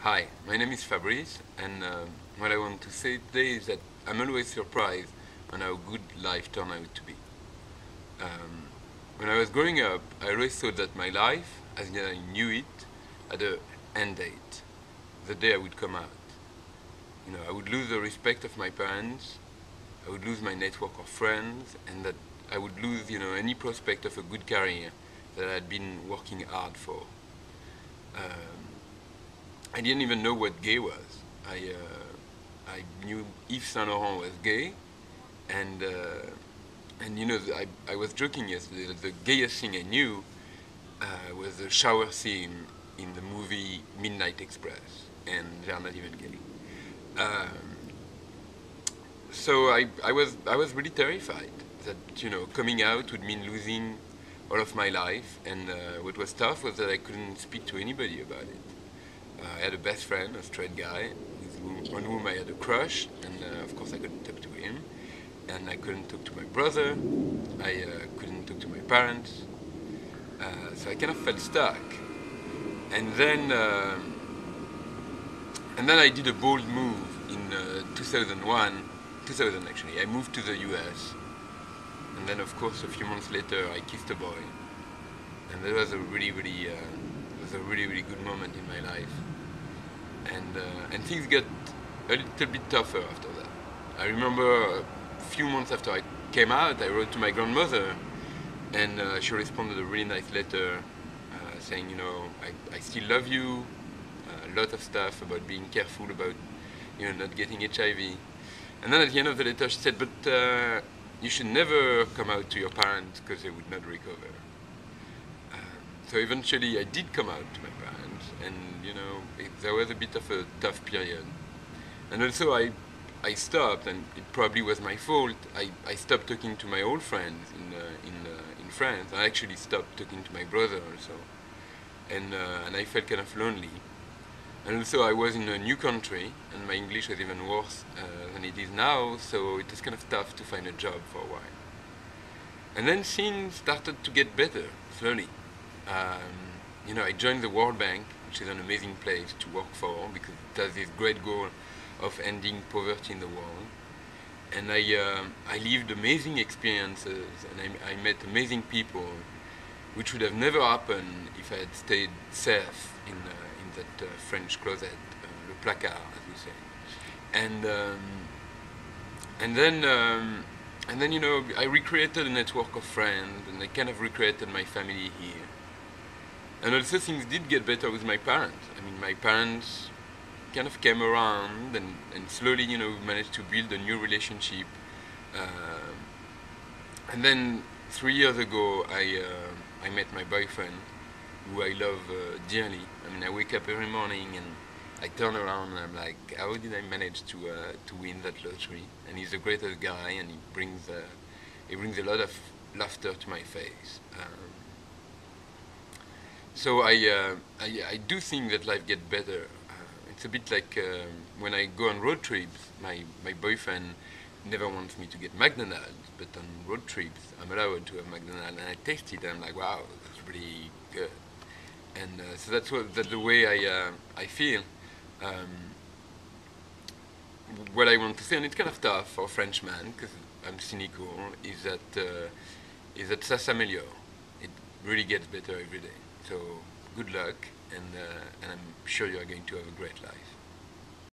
Hi, my name is Fabrice, and what I want to say today is that I'm always surprised on how good life turned out to be. Um, when I was growing up, I always thought that my life, as I knew it, had a end date, the day I would come out. I would lose the respect of my parents, I would lose my network of friends, and that I would lose, any prospect of a good career that I had been working hard for. Um, I didn't even know what gay was. I knew Yves Saint Laurent was gay, and I was joking yesterday that the gayest thing I knew was the shower scene in the movie Midnight Express, and they are not even gay. Um, so I was really terrified that coming out would mean losing all of my life, and what was tough was that I couldn't speak to anybody about it. I had a best friend, a straight guy, on whom I had a crush, and of course I couldn't talk to him. And I couldn't talk to my brother. I couldn't talk to my parents. So I kind of felt stuck. And then, I did a bold move in 2001, 2000 actually. I moved to the US, and then of course a few months later I kissed a boy, and that was a really good moment in my life. And things got a little bit tougher after that. I remember a few months after I came out, I wrote to my grandmother, and she responded a really nice letter saying, I still love you, a lot of stuff about being careful about, not getting HIV. And then at the end of the letter she said, but you should never come out to your parents because they would not recover. So eventually I did come out to my parents, and there was a bit of a tough period. And also I stopped, and it probably was my fault. I stopped talking to my old friends in France. I actually stopped talking to my brother also, and I felt kind of lonely. And also I was in a new country, and my English was even worse than it is now. So it was kind of tough to find a job for a while. And then things started to get better slowly. I joined the World Bank, which is an amazing place to work for because it has this great goal of ending poverty in the world. And I lived amazing experiences, and I met amazing people, which would have never happened if I had stayed safe in that French closet, le placard, as we say. And then I recreated a network of friends, and I kind of recreated my family here. And also things did get better with my parents. I mean, my parents kind of came around, and slowly, we managed to build a new relationship. And then 3 years ago, I met my boyfriend, who I love dearly. I mean, I wake up every morning and I turn around and I'm like, how did I manage to win that lottery? And he's the greatest guy, and he brings a lot of laughter to my face. So I do think that life gets better. It's a bit like when I go on road trips, my boyfriend never wants me to get McDonald's, but on road trips I'm allowed to have McDonald's, and I taste it and I'm like, wow, that's really good. And so that's the way I feel. What I want to say, and it's kind of tough for a Frenchman because I'm cynical, is that ça s'améliore. It really gets better every day. So good luck, and I'm sure you are going to have a great life.